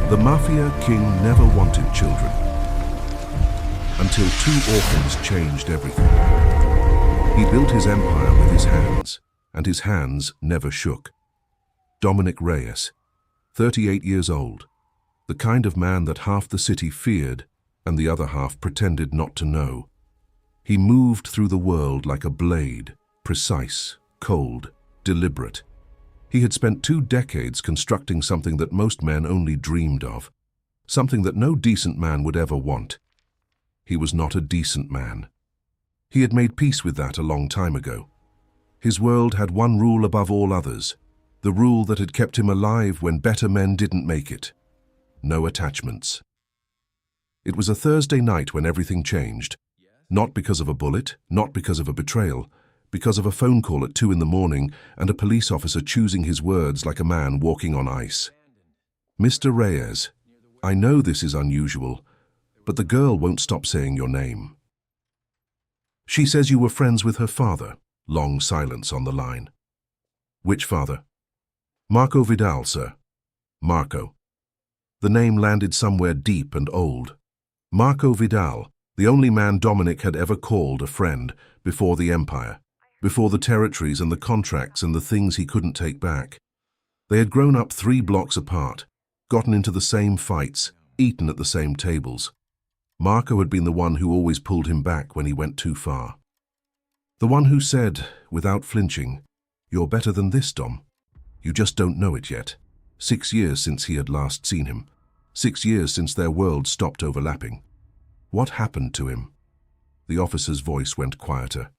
The Mafia king never wanted children, until two orphans changed everything. He built his empire with his hands, and his hands never shook. Dominic Reyes, 38 years old, the kind of man that half the city feared and the other half pretended not to know. He moved through the world like a blade, precise, cold, deliberate. He had spent 2 decades constructing something that most men only dreamed of, something that no decent man would ever want. He was not a decent man. He had made peace with that a long time ago. His world had one rule above all others, the rule that had kept him alive when better men didn't make it. No attachments. It was a Thursday night when everything changed. Not because of a bullet, not because of a betrayal, because of a phone call at 2 in the morning and a police officer choosing his words like a man walking on ice. Mr. Reyes, I know this is unusual, but the girl won't stop saying your name. She says you were friends with her father. Long silence on the line. Which father? Marco Vidal, sir. Marco. The name landed somewhere deep and old. Marco Vidal, the only man Dominic had ever called a friend before the empire, before the territories and the contracts and the things he couldn't take back. They had grown up 3 blocks apart, gotten into the same fights, eaten at the same tables. Marco had been the one who always pulled him back when he went too far. The one who said, without flinching, "You're better than this, Dom. You just don't know it yet." 6 years since he had last seen him. 6 years since their worlds stopped overlapping. What happened to him? The officer's voice went quieter.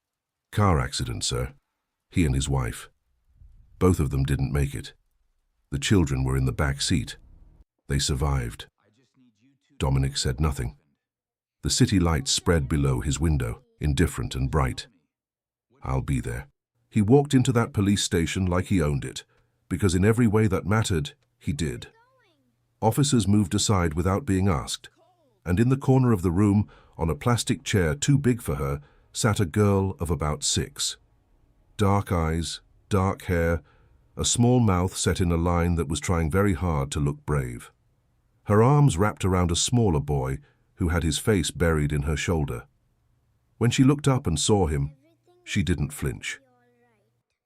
Car accident, sir. He and his wife. Both of them didn't make it. The children were in the back seat. They survived. Dominic said nothing. The city lights spread below his window, indifferent and bright. I'll be there. He walked into that police station like he owned it, because in every way that mattered, he did. Officers moved aside without being asked, and in the corner of the room, on a plastic chair too big for her, sat a girl of about 6. Dark eyes, dark hair, a small mouth set in a line that was trying very hard to look brave. Her arms wrapped around a smaller boy who had his face buried in her shoulder. When she looked up and saw him, she didn't flinch.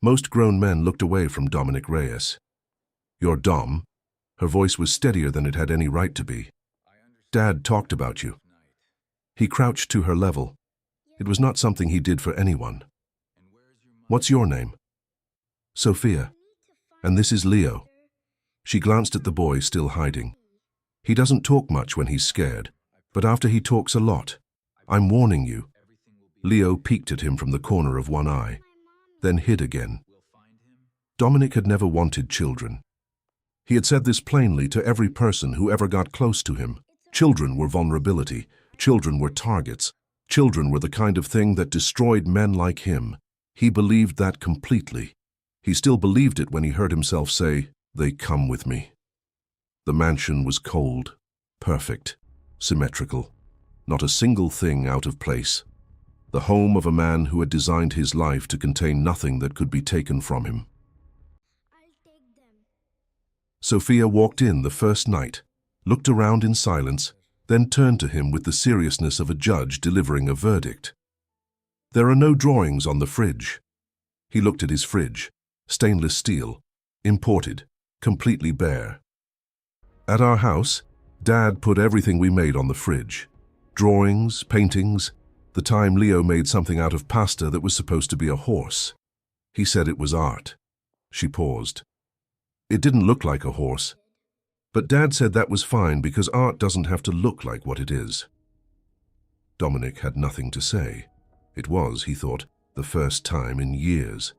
Most grown men looked away from Dominic Reyes. "You're Dom." Her voice was steadier than it had any right to be. "Dad talked about you." He crouched to her level. It was not something he did for anyone. "What's your name?" "Sophia. And this is Leo." She glanced at the boy still hiding. "He doesn't talk much when he's scared, but after he talks a lot. I'm warning you." Leo peeked at him from the corner of one eye, then hid again. Dominic had never wanted children. He had said this plainly to every person who ever got close to him. Children were vulnerability. Children were targets. Children were the kind of thing that destroyed men like him. He believed that completely. He still believed it when he heard himself say, "They come with me." The mansion was cold, perfect, symmetrical. Not a single thing out of place. The home of a man who had designed his life to contain nothing that could be taken from him. Sophia walked in the first night, looked around in silence, then turned to him with the seriousness of a judge delivering a verdict. "There are no drawings on the fridge." He looked at his fridge, stainless steel, imported, completely bare. "At our house, Dad put everything we made on the fridge. Drawings, paintings, the time Leo made something out of pasta that was supposed to be a horse. He said it was art." She paused. "It didn't look like a horse. But Dad said that was fine because art doesn't have to look like what it is." Dominic had nothing to say. It was, he thought, the first time in years.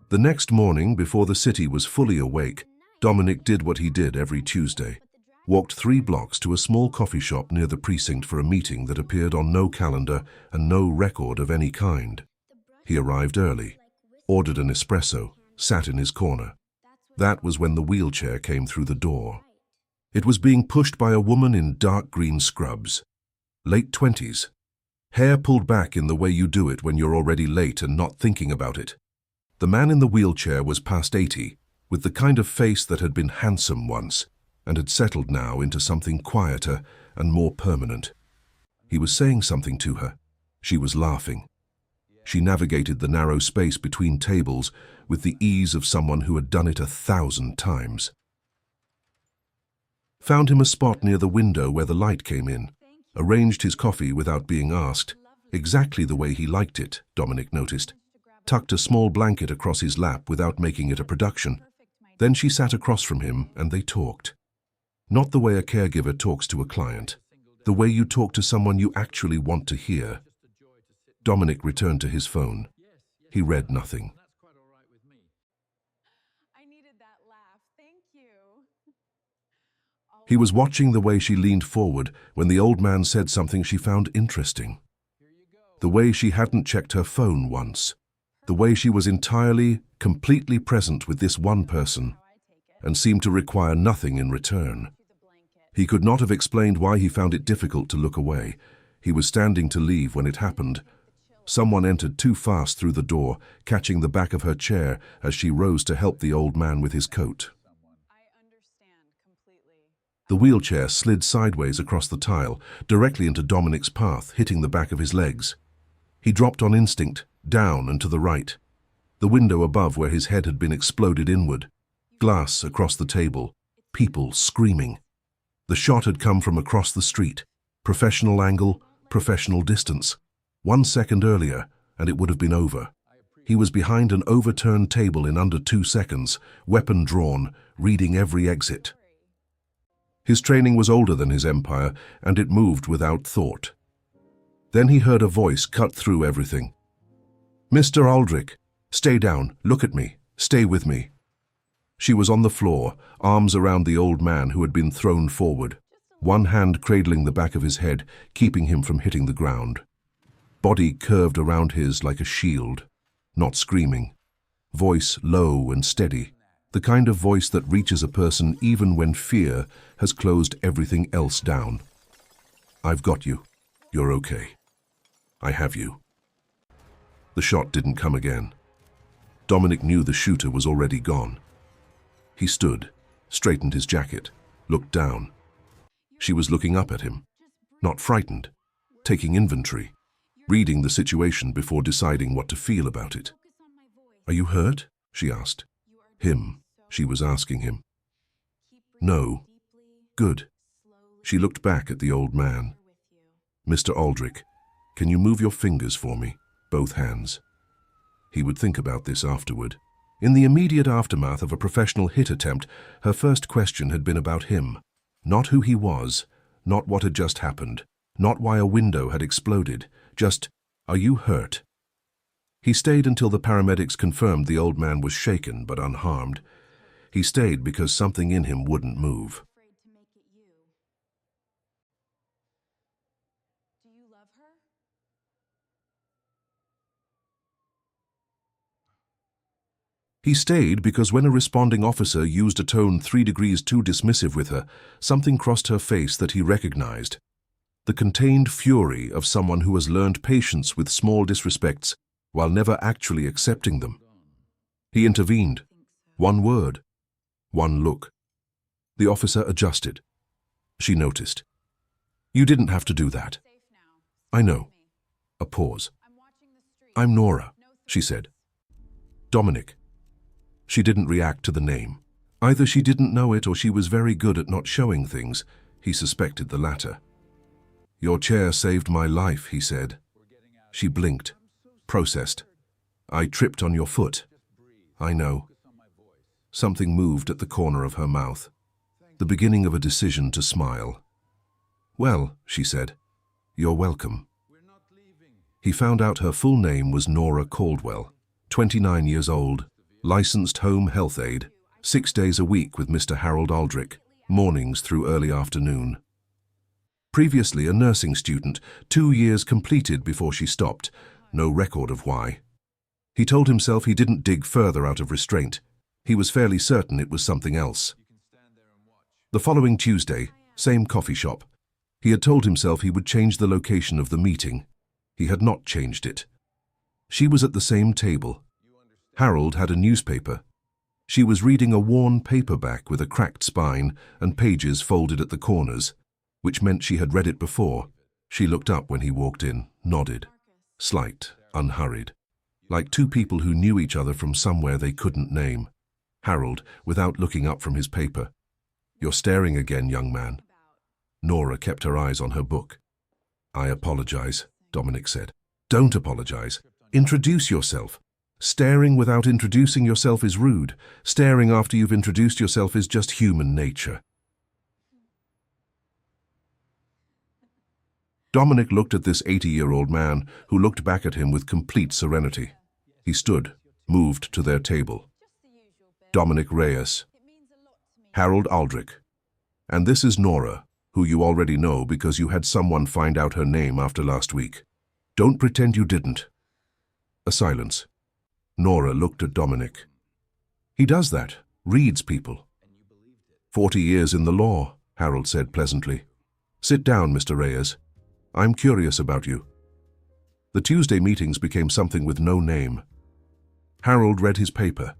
The next morning, before the city was fully awake, Dominic did what he did every Tuesday. Walked 3 blocks to a small coffee shop near the precinct for a meeting that appeared on no calendar and no record of any kind. He arrived early, ordered an espresso, sat in his corner. That was when the wheelchair came through the door. It was being pushed by a woman in dark green scrubs. Late 20s. Hair pulled back in the way you do it when you're already late and not thinking about it. The man in the wheelchair was past 80, with the kind of face that had been handsome once, and had settled now into something quieter and more permanent. He was saying something to her. She was laughing. She navigated the narrow space between tables with the ease of someone who had done it 1,000 times. Found him a spot near the window where the light came in. Arranged his coffee without being asked, exactly the way he liked it, Dominic noticed. Tucked a small blanket across his lap without making it a production. Then she sat across from him and they talked. Not the way a caregiver talks to a client. The way you talk to someone you actually want to hear. Dominic returned to his phone. He read nothing. He was watching the way she leaned forward when the old man said something she found interesting. The way she hadn't checked her phone once. The way she was entirely, completely present with this one person and seemed to require nothing in return. He could not have explained why he found it difficult to look away. He was standing to leave when it happened. Someone entered too fast through the door, catching the back of her chair as she rose to help the old man with his coat. The wheelchair slid sideways across the tile, directly into Dominic's path, hitting the back of his legs. He dropped on instinct, down and to the right. The window above where his head had been exploded inward. Glass across the table. People screaming. The shot had come from across the street. Professional angle, professional distance. 1 second earlier, and it would have been over. He was behind an overturned table in under 2 seconds, weapon drawn, reading every exit. His training was older than his empire, and it moved without thought. Then he heard a voice cut through everything. "Mr. Aldrich, stay down, look at me, stay with me." She was on the floor, arms around the old man who had been thrown forward, one hand cradling the back of his head, keeping him from hitting the ground. Body curved around his like a shield, not screaming. Voice low and steady, the kind of voice that reaches a person even when fear has closed everything else down. "I've got you. You're okay. I have you." The shot didn't come again. Dominic knew the shooter was already gone. He stood, straightened his jacket, looked down. She was looking up at him, not frightened, taking inventory, reading the situation before deciding what to feel about it. "Are you hurt?" she asked. Him, she was asking him. "No." "Good." She looked back at the old man. "Mr. Aldrich, can you move your fingers for me, both hands?" He would think about this afterward. In the immediate aftermath of a professional hit attempt, her first question had been about him. Not who he was, not what had just happened, not why a window had exploded, just, "Are you hurt?" He stayed until the paramedics confirmed the old man was shaken but unharmed. He stayed because something in him wouldn't move. He stayed because when a responding officer used a tone 3 degrees too dismissive with her, something crossed her face that he recognized. The contained fury of someone who has learned patience with small disrespects while never actually accepting them. He intervened. 1 word. 1 look. The officer adjusted. She noticed. "You didn't have to do that." "I know." A pause. "I'm Nora," she said. "Dominic." She didn't react to the name. Either she didn't know it or she was very good at not showing things. He suspected the latter. "Your chair saved my life," he said. She blinked, processed. "I tripped on your foot." "I know." Something moved at the corner of her mouth, the beginning of a decision to smile. "Well," she said, "you're welcome." He found out her full name was Nora Caldwell, 29 years old, licensed home health aide, 6 days a week with Mr. Harold Aldrich, mornings through early afternoon. Previously a nursing student, 2 years completed before she stopped, no record of why. He told himself he didn't dig further out of restraint. He was fairly certain it was something else. The following Tuesday, same coffee shop. He had told himself he would change the location of the meeting. He had not changed it. She was at the same table. Harold had a newspaper. She was reading a worn paperback with a cracked spine and pages folded at the corners, which meant she had read it before. She looked up when he walked in, nodded. Slight, unhurried. Like two people who knew each other from somewhere they couldn't name. Harold, without looking up from his paper. "You're staring again, young man." Nora kept her eyes on her book. "I apologize," Dominic said. "Don't apologize. Introduce yourself. Staring without introducing yourself is rude. Staring after you've introduced yourself is just human nature." Dominic looked at this 80-year-old man who looked back at him with complete serenity. He stood, moved to their table. Dominic Reyes. Harold Aldrich. "And this is Nora, who you already know because you had someone find out her name after last week. Don't pretend you didn't." A silence. Nora looked at Dominic. "He does that, reads people." 40 years in the law," Harold said pleasantly. "Sit down, Mr. Reyes. I'm curious about you." The Tuesday meetings became something with no name. Harold read his paper.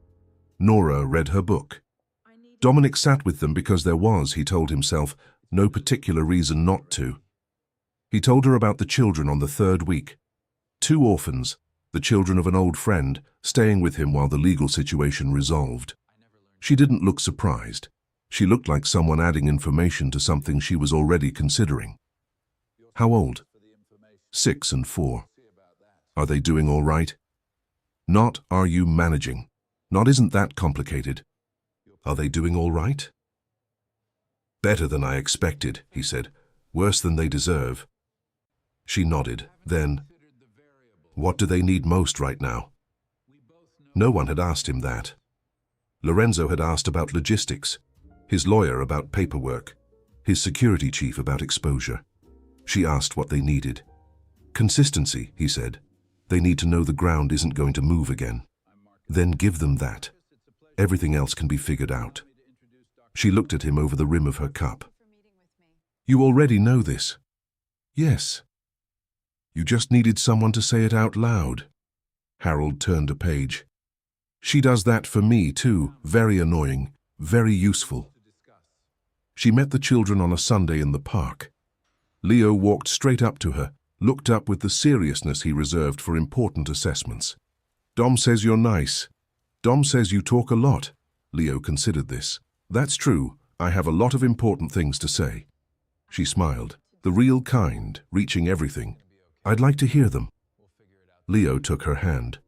Nora read her book. Dominic sat with them because there was, he told himself, no particular reason not to. He told her about the children on the 3rd week. 2 orphans, the children of an old friend, staying with him while the legal situation resolved. She didn't look surprised. She looked like someone adding information to something she was already considering. "How old?" 6 and 4. "Are they doing all right?" Not, "Are you managing?" Not, "Isn't that complicated?" "Are they doing all right?" "Better than I expected," he said. "Worse than they deserve." She nodded. Then, "What do they need most right now?" No one had asked him that. Lorenzo had asked about logistics, his lawyer about paperwork, his security chief about exposure. She asked what they needed. "Consistency," he said. "They need to know the ground isn't going to move again. Then give them that. Everything else can be figured out." She looked at him over the rim of her cup. "You already know this." "Yes." "You just needed someone to say it out loud." Harold turned a page. "She does that for me, too. Very annoying, very useful." She met the children on a Sunday in the park. Leo walked straight up to her, looked up with the seriousness he reserved for important assessments. "Dom says you're nice. Dom says you talk a lot." Leo considered this. "That's true. I have a lot of important things to say." She smiled. "The real kind, reaching everything. I'd like to hear them." Leo took her hand.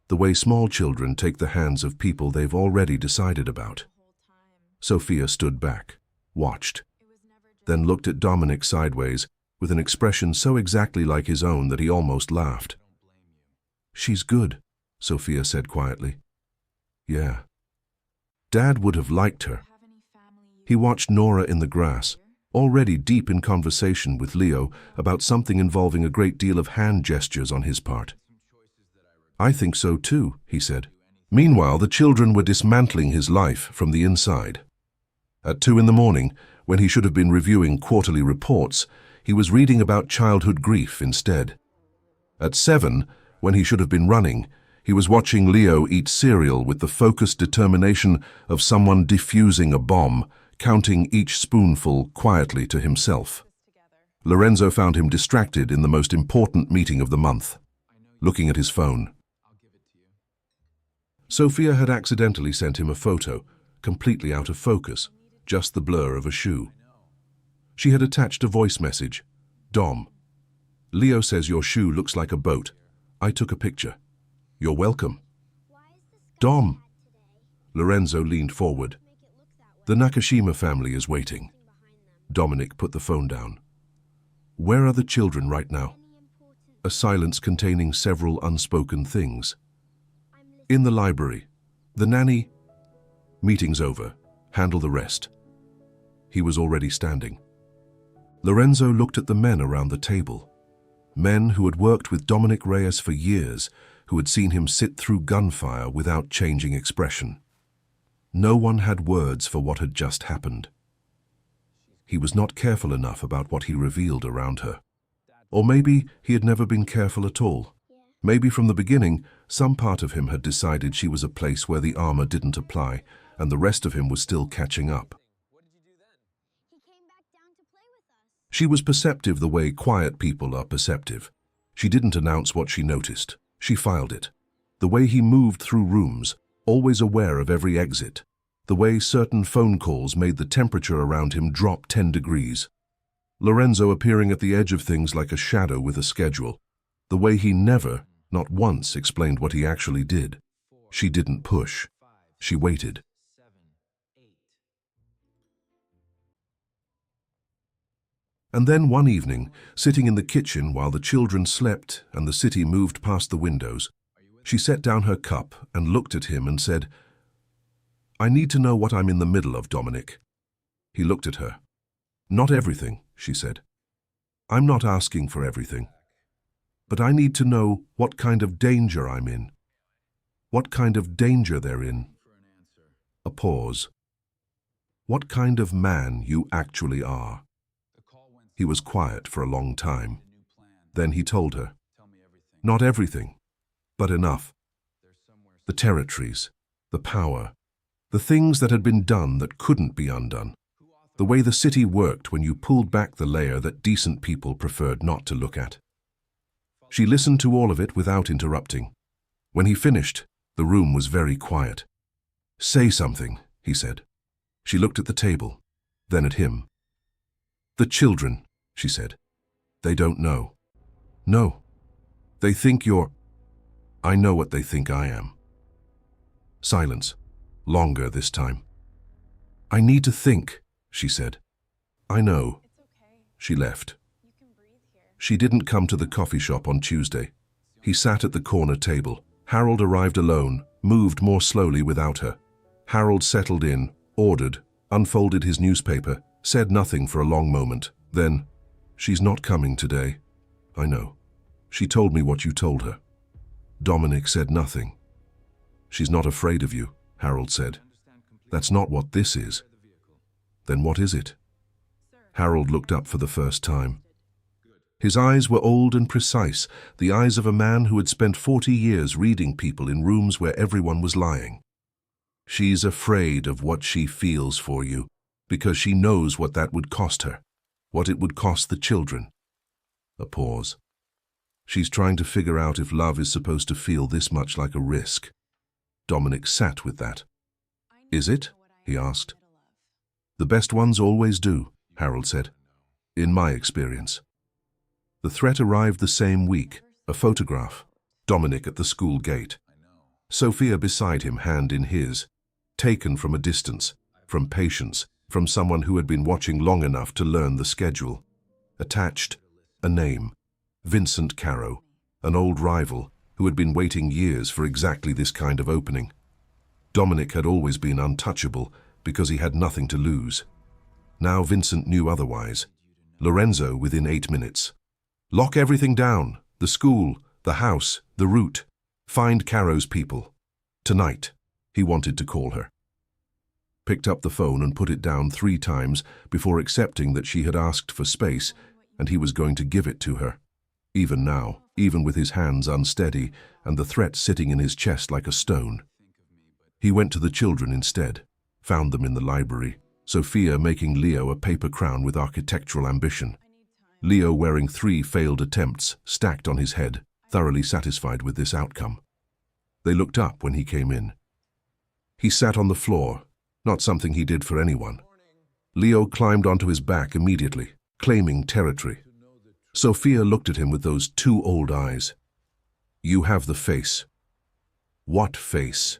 The way small children take the hands of people they've already decided about. Sophia stood back, watched, then looked at Dominic sideways with an expression so exactly like his own that he almost laughed. "She's good," Sophia said quietly. "Yeah." Dad would have liked her. He watched Nora in the grass, already deep in conversation with Leo about something involving a great deal of hand gestures on his part. "I think so too," he said. Meanwhile, the children were dismantling his life from the inside. At 2 in the morning, when he should have been reviewing quarterly reports, he was reading about childhood grief instead. At 7, when he should have been running, he was watching Leo eat cereal with the focused determination of someone defusing a bomb, counting each spoonful quietly to himself. Lorenzo found him distracted in the most important meeting of the month, looking at his phone. Sophia had accidentally sent him a photo, completely out of focus, just the blur of a shoe. She had attached a voice message. "Dom, Leo says your shoe looks like a boat. I took a picture. You're welcome." "Dom." Lorenzo leaned forward. "The Nakashima family is waiting." Dominic put the phone down. "Where are the children right now?" A silence containing several unspoken things. "In the library. The nanny..." "Meeting's over. Handle the rest." He was already standing. Lorenzo looked at the men around the table. Men who had worked with Dominic Reyes for years, who had seen him sit through gunfire without changing expression. No one had words for what had just happened. He was not careful enough about what he revealed around her. Or maybe he had never been careful at all. Maybe from the beginning, some part of him had decided she was a place where the armor didn't apply, and the rest of him was still catching up. She was perceptive the way quiet people are perceptive. She didn't announce what she noticed. She filed it. The way he moved through rooms, always aware of every exit. The way certain phone calls made the temperature around him drop 10 degrees. Lorenzo appearing at the edge of things like a shadow with a schedule. The way he never, not once, explained what he actually did. She didn't push. She waited. And then one evening, sitting in the kitchen while the children slept and the city moved past the windows, she set down her cup and looked at him and said, "I need to know what I'm in the middle of, Dominic." He looked at her. "Not everything," she said. "I'm not asking for everything. But I need to know what kind of danger I'm in. What kind of danger they're in." A pause. "What kind of man you actually are." He was quiet for a long time. Then he told her, "Not everything, but enough. The territories, the power, the things that had been done that couldn't be undone. The way the city worked when you pulled back the layer that decent people preferred not to look at." She listened to all of it without interrupting. When he finished, the room was very quiet. "Say something," he said. She looked at the table, then at him. "The children," she said. "They don't know." "No. They think you're—" "I know what they think I am." Silence. Longer this time. "I need to think," she said. "I know." She left. She didn't come to the coffee shop on Tuesday. He sat at the corner table. Harold arrived alone, moved more slowly without her. Harold settled in, ordered, unfolded his newspaper, said nothing for a long moment. Then, "She's not coming today." "I know. She told me what you told her." Dominic said nothing. "She's not afraid of you," Harold said. "That's not what this is." "Then what is it?" Harold looked up for the first time. His eyes were old and precise, the eyes of a man who had spent 40 years reading people in rooms where everyone was lying. "She's afraid of what she feels for you, because she knows what that would cost her, what it would cost the children." A pause. "She's trying to figure out if love is supposed to feel this much like a risk." Dominic sat with that. "Is it?" he asked. "The best ones always do," Harold said. "In my experience." The threat arrived the same week, a photograph. Dominic at the school gate. Sophia beside him, hand in his. Taken from a distance, from patience, from someone who had been watching long enough to learn the schedule. Attached, a name. Vincent Caro, an old rival who had been waiting years for exactly this kind of opening. Dominic had always been untouchable because he had nothing to lose. Now Vincent knew otherwise. Lorenzo within 8 minutes. Lock everything down, the school, the house, the route. Find Caro's people. Tonight, he wanted to call her. Picked up the phone and put it down 3 times before accepting that she had asked for space and he was going to give it to her. Even now, even with his hands unsteady and the threat sitting in his chest like a stone. He went to the children instead, found them in the library, Sophia making Leo a paper crown with architectural ambition. Leo wearing 3 failed attempts stacked on his head, thoroughly satisfied with this outcome. They looked up when he came in. He sat on the floor, not something he did for anyone. Leo climbed onto his back immediately, claiming territory. Sophia looked at him with those 2 old eyes. "You have the face." "What face?"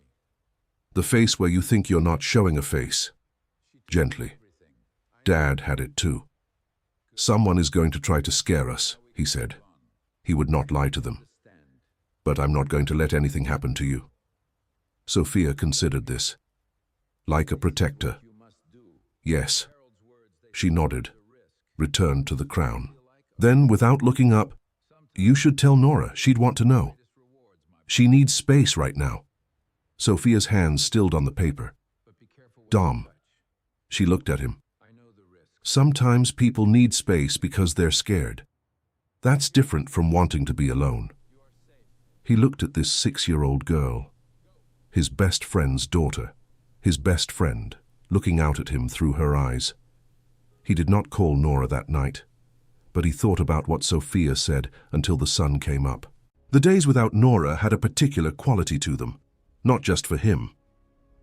"The face where you think you're not showing a face." Gently. "Dad had it too." "Someone is going to try to scare us," he said. He would not lie to them. "But I'm not going to let anything happen to you." Sophia considered this. "Like a protector." "Yes." She nodded, returned to the crown. Then, without looking up, "You should tell Nora, she'd want to know. She needs space right now." Sophia's hands stilled on the paper. "Dom." She looked at him. "Sometimes people need space because they're scared. That's different from wanting to be alone." He looked at this 6-year-old girl, his best friend's daughter, his best friend, looking out at him through her eyes. He did not call Nora that night, but he thought about what Sophia said until the sun came up. The days without Nora had a particular quality to them, not just for him.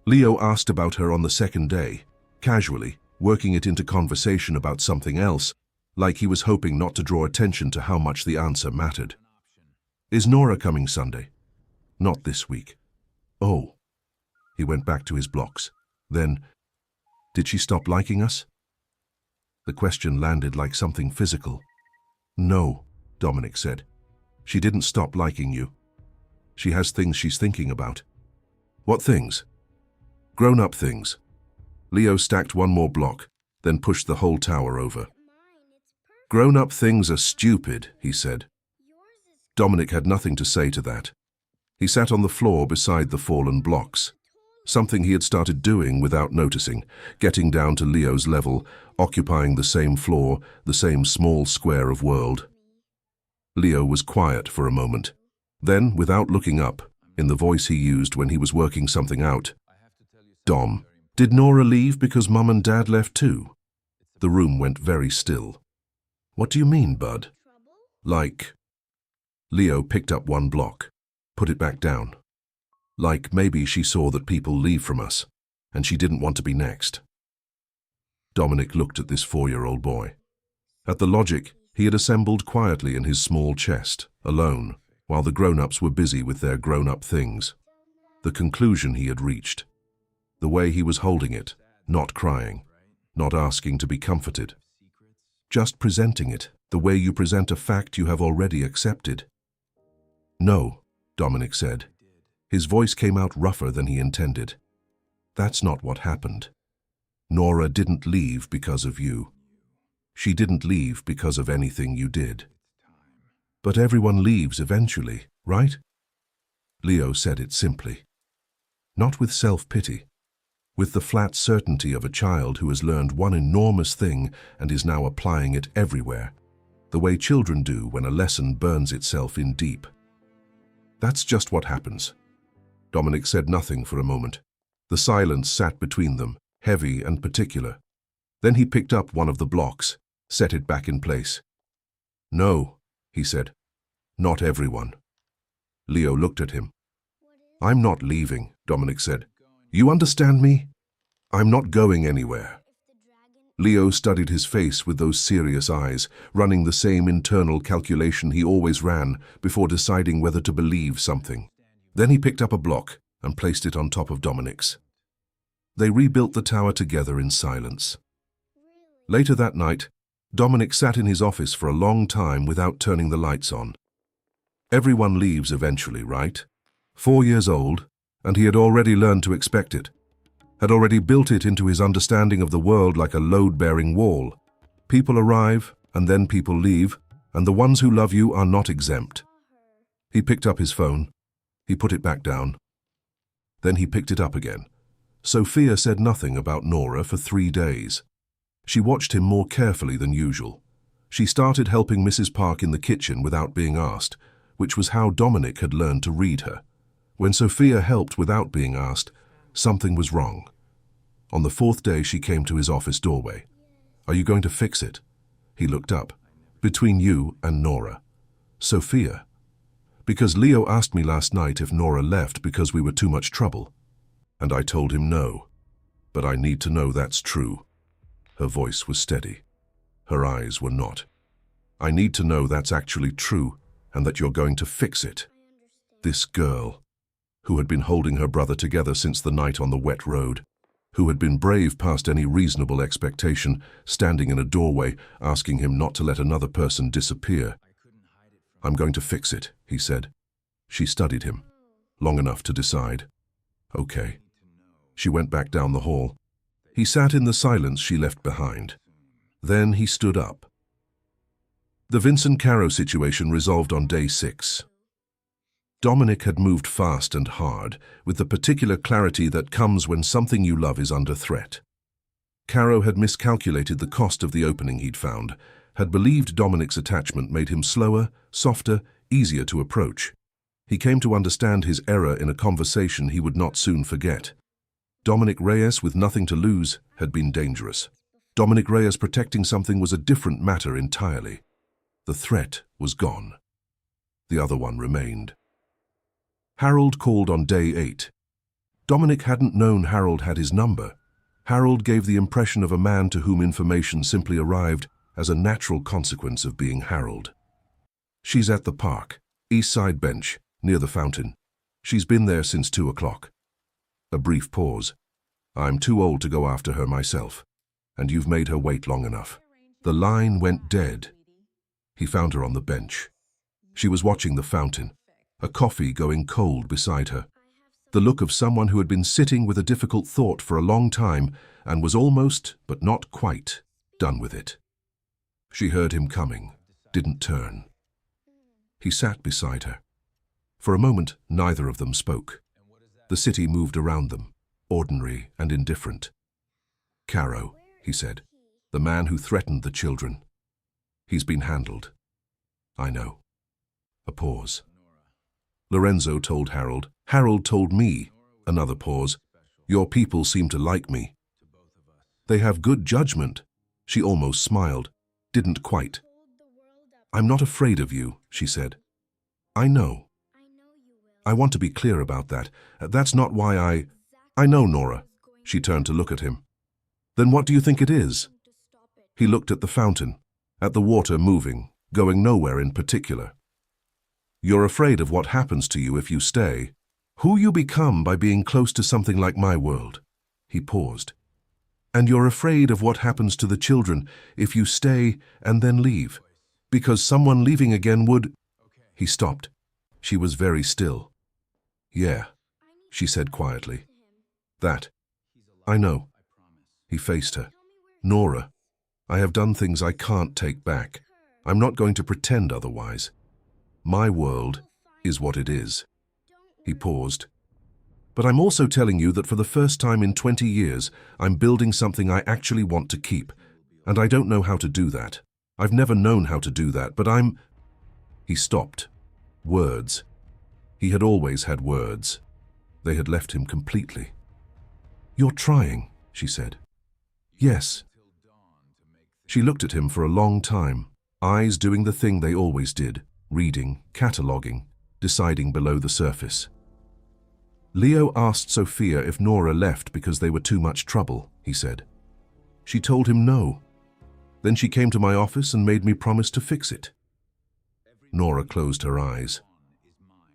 Leo asked about her on the second day, casually, working it into conversation about something else, like he was hoping not to draw attention to how much the answer mattered. Is Nora coming Sunday? Not this week. Oh. He went back to his blocks. Then, did she stop liking us? The question landed like something physical. No, Dominic said. She didn't stop liking you. She has things she's thinking about. What things? Grown-up things. Leo stacked one more block, then pushed the whole tower over. Grown-up things are stupid, he said. Dominic had nothing to say to that. He sat on the floor beside the fallen blocks, something he had started doing without noticing, getting down to Leo's level, occupying the same floor, the same small square of world. Leo was quiet for a moment. Then, without looking up, in the voice he used when he was working something out, Dom, did Nora leave because Mum and Dad left too? The room went very still. What do you mean, bud? Like... Leo picked up one block, put it back down. Like maybe she saw that people leave from us, and she didn't want to be next. Dominic looked at this 4-year-old boy. At the logic he had assembled quietly in his small chest, alone, while the grown-ups were busy with their grown-up things. The conclusion he had reached. The way he was holding it, not crying, not asking to be comforted. Just presenting it, the way you present a fact you have already accepted. No, Dominic said. His voice came out rougher than he intended. That's not what happened. Nora didn't leave because of you. She didn't leave because of anything you did. But everyone leaves eventually, right? Leo said it simply. Not with self-pity. With the flat certainty of a child who has learned one enormous thing and is now applying it everywhere, the way children do when a lesson burns itself in deep. That's just what happens. Dominic said nothing for a moment. The silence sat between them, heavy and particular. Then he picked up one of the blocks, set it back in place. No, he said. Not everyone. Leo looked at him. I'm not leaving, Dominic said. You understand me? I'm not going anywhere. Leo studied his face with those serious eyes, running the same internal calculation he always ran before deciding whether to believe something. Then he picked up a block and placed it on top of Dominic's. They rebuilt the tower together in silence. Later that night, Dominic sat in his office for a long time without turning the lights on. Everyone leaves eventually, right? 4 years old, and he had already learned to expect it. Had already built it into his understanding of the world like a load-bearing wall. People arrive, and then people leave, and the ones who love you are not exempt. He picked up his phone. He put it back down. Then he picked it up again. Sophia said nothing about Nora for 3 days. She watched him more carefully than usual. She started helping Mrs. Park in the kitchen without being asked, which was how Dominic had learned to read her. When Sophia helped without being asked, something was wrong. On the 4th day, she came to his office doorway. Are you going to fix it? He looked up. Between you and Nora. Sophia. Because Leo asked me last night if Nora left because we were too much trouble. And I told him no. But I need to know that's true. Her voice was steady. Her eyes were not. I need to know that's actually true and that you're going to fix it. This girl, who had been holding her brother together since the night on the wet road, who had been brave past any reasonable expectation, standing in a doorway, asking him not to let another person disappear. I'm going to fix it, he said. She studied him, long enough to decide. Okay. She went back down the hall. He sat in the silence she left behind. Then he stood up. The Vincent Caro situation resolved on day 6. Dominic had moved fast and hard, with the particular clarity that comes when something you love is under threat. Caro had miscalculated the cost of the opening he'd found, had believed Dominic's attachment made him slower, softer, easier to approach. He came to understand his error in a conversation he would not soon forget. Dominic Reyes, with nothing to lose, had been dangerous. Dominic Reyes protecting something was a different matter entirely. The threat was gone. The other one remained. Harold called on day 8. Dominic hadn't known Harold had his number. Harold gave the impression of a man to whom information simply arrived as a natural consequence of being Harold. She's at the park, east side bench, near the fountain. She's been there since 2 o'clock. A brief pause. I'm too old to go after her myself, and you've made her wait long enough. The line went dead. He found her on the bench. She was watching the fountain, a coffee going cold beside her. The look of someone who had been sitting with a difficult thought for a long time and was almost, but not quite, done with it. She heard him coming, didn't turn. He sat beside her. For a moment, neither of them spoke. The city moved around them, ordinary and indifferent. Caro, he said, the man who threatened the children. He's been handled. I know. A pause. Lorenzo told Harold. Harold told me. Another pause. Your people seem to like me. They have good judgment. She almost smiled. Didn't quite. I'm not afraid of you, she said. I know. I want to be clear about that. That's not why I know, Nora. She turned to look at him. Then what do you think it is? He looked at the fountain, at the water moving, going nowhere in particular. You're afraid of what happens to you if you stay. Who you become by being close to something like my world. He paused. And you're afraid of what happens to the children if you stay and then leave. Because someone leaving again would... He stopped. She was very still. Yeah, she said quietly. That. I know. He faced her. Nora, I have done things I can't take back. I'm not going to pretend otherwise. My world is what it is. He paused. But I'm also telling you that for the first time in 20 years, I'm building something I actually want to keep. And I don't know how to do that. I've never known how to do that, but I'm... He stopped. Words. He had always had words. They had left him completely. You're trying, she said. Yes. She looked at him for a long time, eyes doing the thing they always did, reading, cataloguing, deciding below the surface. Leo asked Sophia if Nora left because they were too much trouble, he said. She told him no. Then she came to my office and made me promise to fix it. Nora closed her eyes.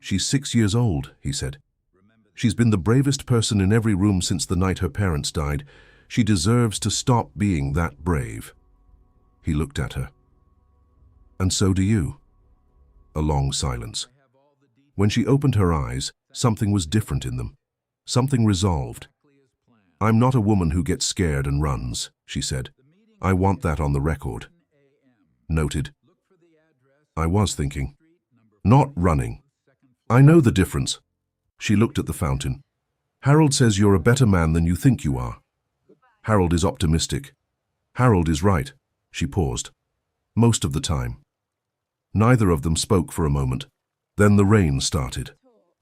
She's 6 years old, he said. She's been the bravest person in every room since the night her parents died. She deserves to stop being that brave. He looked at her. And so do you. A long silence. When she opened her eyes, something was different in them. Something resolved. I'm not a woman who gets scared and runs, she said. I want that on the record. Noted. I was thinking. Not running. I know the difference. She looked at the fountain. Harold says you're a better man than you think you are. Harold is optimistic. Harold is right. She paused. Most of the time. Neither of them spoke for a moment. Then the rain started.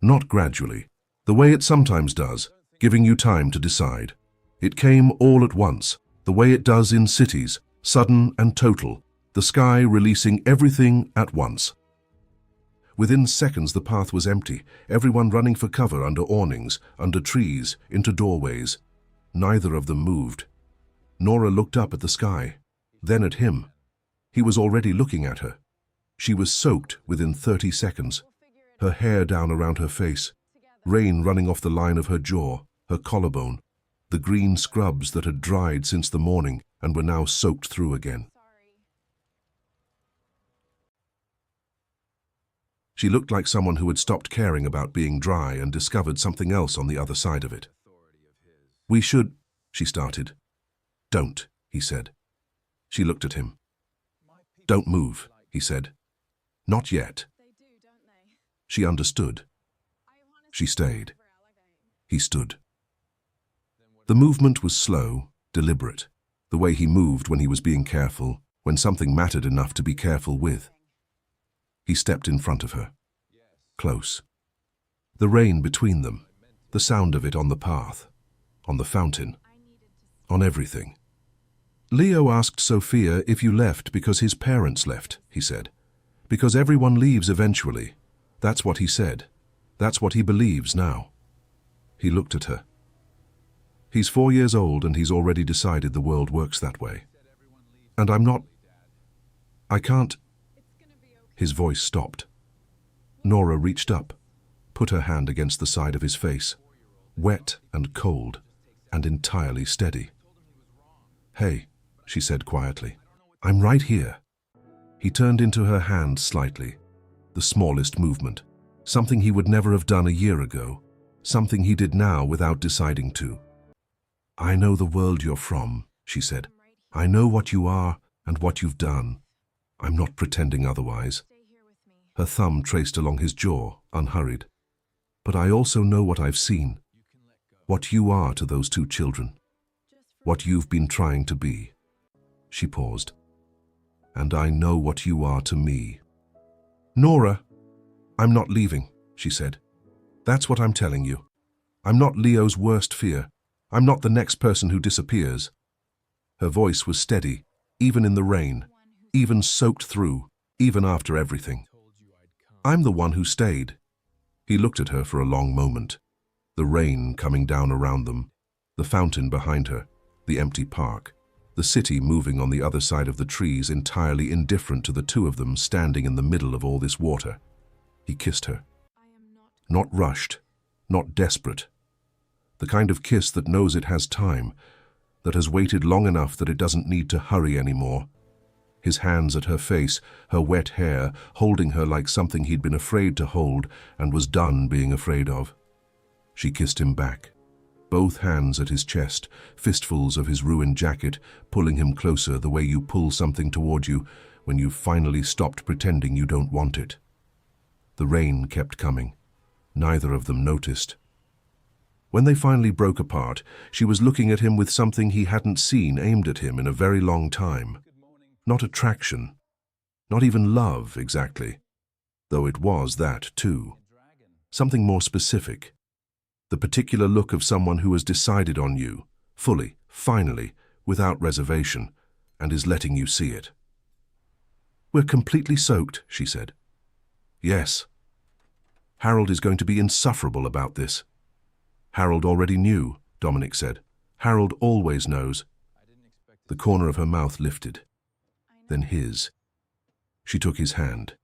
Not gradually, the way it sometimes does, giving you time to decide. It came all at once, the way it does in cities, sudden and total, the sky releasing everything at once. Within seconds the path was empty, everyone running for cover under awnings, under trees, into doorways. Neither of them moved. Nora looked up at the sky, then at him. He was already looking at her. She was soaked within 30 seconds, her hair down around her face, rain running off the line of her jaw, her collarbone, the green scrubs that had dried since the morning and were now soaked through again. She looked like someone who had stopped caring about being dry and discovered something else on the other side of it. We should, she started. Don't, he said. She looked at him. Don't move, he said. Not yet. She understood. She stayed. He stood. The movement was slow, deliberate, the way he moved when he was being careful, when something mattered enough to be careful with. He stepped in front of her. Close. The rain between them, the sound of it on the path, on the fountain, on everything. Leo asked Sophia if you left because his parents left, he said. Because everyone leaves eventually. That's what he said. That's what he believes now. He looked at her. He's 4 years old and he's already decided the world works that way. And I can't. His voice stopped. Nora reached up, put her hand against the side of his face, wet and cold and entirely steady. Hey, she said quietly, I'm right here. He turned into her hand slightly, the smallest movement, something he would never have done a year ago, something he did now without deciding to. I know the world you're from, she said. I know what you are and what you've done. I'm not pretending otherwise. Her thumb traced along his jaw, unhurried. But I also know what I've seen, what you are to those 2 children, what you've been trying to be. She paused. And I know what you are to me. Nora, I'm not leaving, she said. That's what I'm telling you. I'm not Leo's worst fear. I'm not the next person who disappears. Her voice was steady, even in the rain, even soaked through, even after everything. I'm the one who stayed. He looked at her for a long moment. The rain coming down around them, the fountain behind her, the empty park, the city moving on the other side of the trees, entirely indifferent to the 2 of them standing in the middle of all this water. He kissed her. Not rushed, not desperate. The kind of kiss that knows it has time, that has waited long enough that it doesn't need to hurry anymore. His hands at her face, her wet hair, holding her like something he'd been afraid to hold and was done being afraid of. She kissed him back, both hands at his chest, fistfuls of his ruined jacket, pulling him closer the way you pull something toward you when you've finally stopped pretending you don't want it. The rain kept coming. Neither of them noticed. When they finally broke apart, she was looking at him with something he hadn't seen aimed at him in a very long time. Not attraction, not even love exactly, though it was that too. Something more specific. The particular look of someone who has decided on you, fully, finally, without reservation, and is letting you see it. We're completely soaked, she said. Yes. Harold is going to be insufferable about this. Harold already knew, Dominic said. Harold always knows. The corner of her mouth lifted. Then his. She took his hand.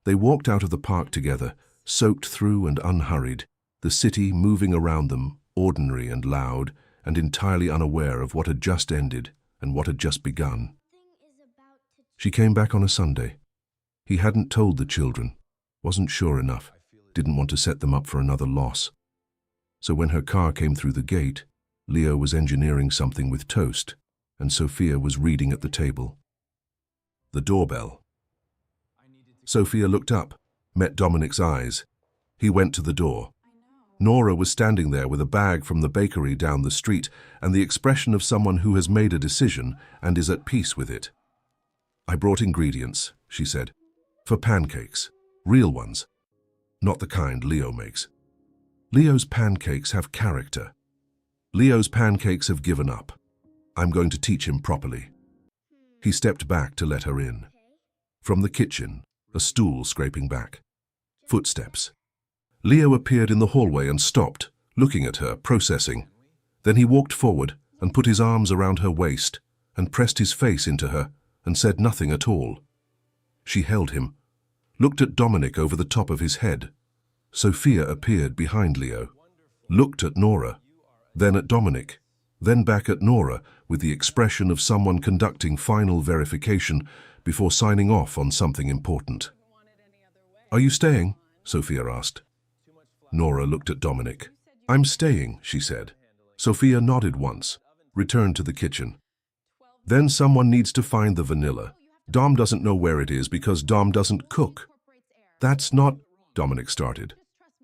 They walked out of the park together, soaked through and unhurried, the city moving around them, ordinary and loud, and entirely unaware of what had just ended and what had just begun. She came back on a Sunday. He hadn't told the children, wasn't sure enough, didn't want to set them up for another loss. So when her car came through the gate, Leo was engineering something with toast, and Sophia was reading at the table. The doorbell. Sophia looked up, met Dominic's eyes. He went to the door. Nora was standing there with a bag from the bakery down the street and the expression of someone who has made a decision and is at peace with it. I brought ingredients, she said, for pancakes, real ones, not the kind Leo makes. Leo's pancakes have character. Leo's pancakes have given up. I'm going to teach him properly. He stepped back to let her in. From the kitchen, a stool scraping back. Footsteps. Leo appeared in the hallway and stopped, looking at her, processing. Then he walked forward and put his arms around her waist and pressed his face into her and said nothing at all. She held him, looked at Dominic over the top of his head. Sophia appeared behind Leo, looked at Nora, then at Dominic, then back at Nora with the expression of someone conducting final verification before signing off on something important. Are you staying? Sophia asked. Nora looked at Dominic. I'm staying, she said. Sophia nodded once, returned to the kitchen. Then someone needs to find the vanilla. Dom doesn't know where it is because Dom doesn't cook. That's not, Dominic started.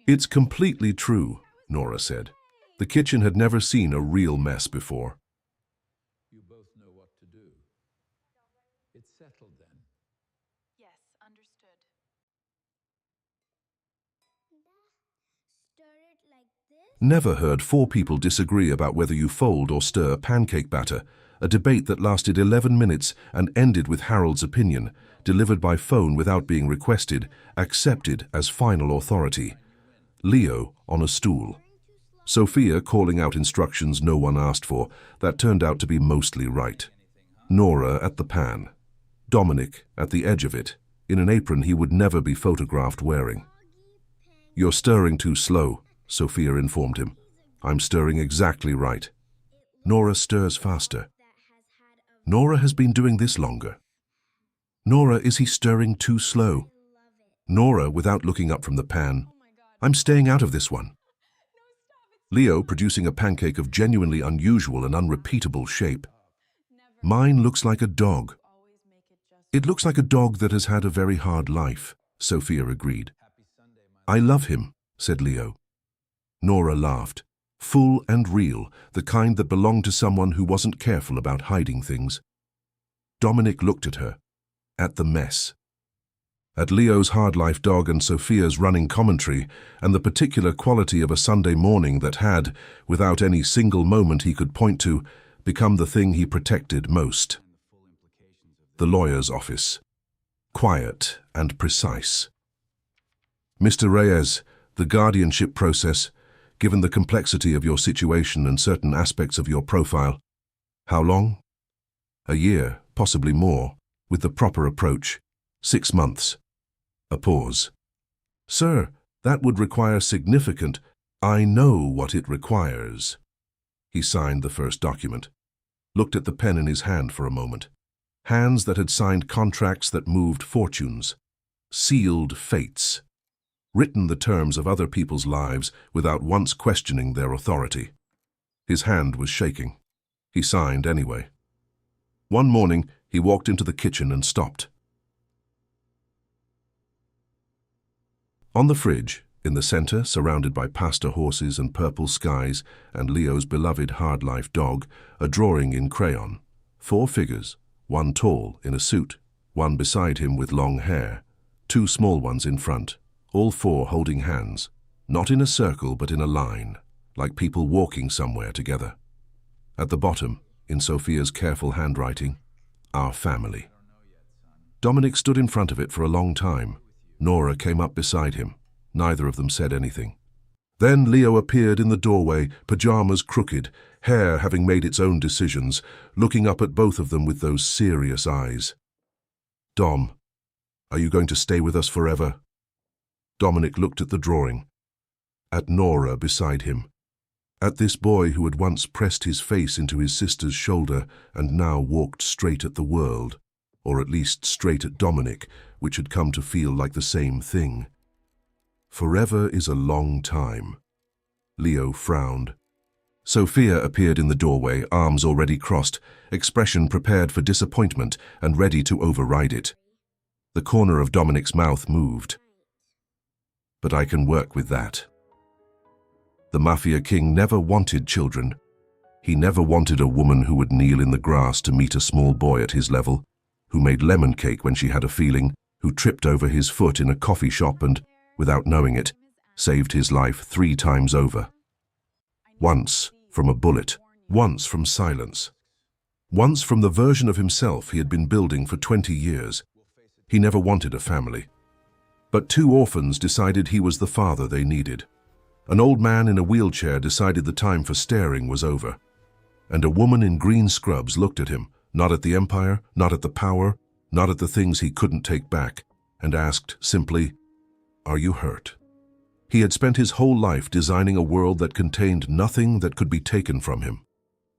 It's completely true, Nora said. The kitchen had never seen a real mess before. You both know what to do. It's settled then. Yes, understood. Never heard four people disagree about whether you fold or stir pancake batter, a debate that lasted 11 minutes and ended with Harold's opinion, delivered by phone without being requested, accepted as final authority. Leo on a stool. Sophia calling out instructions no one asked for, that turned out to be mostly right. Nora at the pan. Dominic at the edge of it, in an apron he would never be photographed wearing. "You're stirring too slow," Sophia informed him. "I'm stirring exactly right." Nora stirs faster. Nora has been doing this longer. Nora, is he stirring too slow? Nora, without looking up from the pan, "I'm staying out of this one." Leo producing a pancake of genuinely unusual and unrepeatable shape. "Mine looks like a dog." "It looks like a dog that has had a very hard life," Sophia agreed. "I love him," said Leo. Nora laughed. Full and real, the kind that belonged to someone who wasn't careful about hiding things. Dominic looked at her, at the mess. At Leo's hard-life dog and Sophia's running commentary, and the particular quality of a Sunday morning that had, without any single moment he could point to, become the thing he protected most. The lawyer's office. Quiet and precise. "Mr. Reyes, the guardianship process, given the complexity of your situation and certain aspects of your profile. How long? A year, possibly more, with the proper approach. 6 months. A pause. Sir, that would require significant. I know what it requires." He signed the first document, looked at the pen in his hand for a moment. Hands that had signed contracts that moved fortunes, sealed fates, written the terms of other people's lives without once questioning their authority. His hand was shaking. He signed anyway. One morning, he walked into the kitchen and stopped. On the fridge, in the center, surrounded by pasta horses and purple skies and Leo's beloved hard-life dog, a drawing in crayon. 4 figures, one tall in a suit, one beside him with long hair, 2 small ones in front, all 4 holding hands, not in a circle but in a line, like people walking somewhere together. At the bottom, in Sophia's careful handwriting, "Our family." Dominic stood in front of it for a long time. Nora came up beside him. Neither of them said anything. Then Leo appeared in the doorway, pajamas crooked, hair having made its own decisions, looking up at both of them with those serious eyes. "Dom, are you going to stay with us forever?" Dominic looked at the drawing, at Nora beside him, at this boy who had once pressed his face into his sister's shoulder and now walked straight at the world, or at least straight at Dominic, which had come to feel like the same thing. Forever is a long time. Leo frowned. Sophia appeared in the doorway, arms already crossed, expression prepared for disappointment and ready to override it. The corner of Dominic's mouth moved. "But I can work with that." The Mafia king never wanted children. He never wanted a woman who would kneel in the grass to meet a small boy at his level, who made lemon cake when she had a feeling, who tripped over his foot in a coffee shop and, without knowing it, saved his life 3 times over. Once from a bullet, once from silence, once from the version of himself he had been building for 20 years. He never wanted a family. But 2 orphans decided he was the father they needed. An old man in a wheelchair decided the time for staring was over. And a woman in green scrubs looked at him, not at the empire, not at the power, not at the things he couldn't take back, and asked simply, "Are you hurt?" He had spent his whole life designing a world that contained nothing that could be taken from him.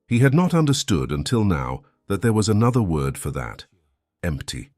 He had not understood until now that there was another word for that: empty.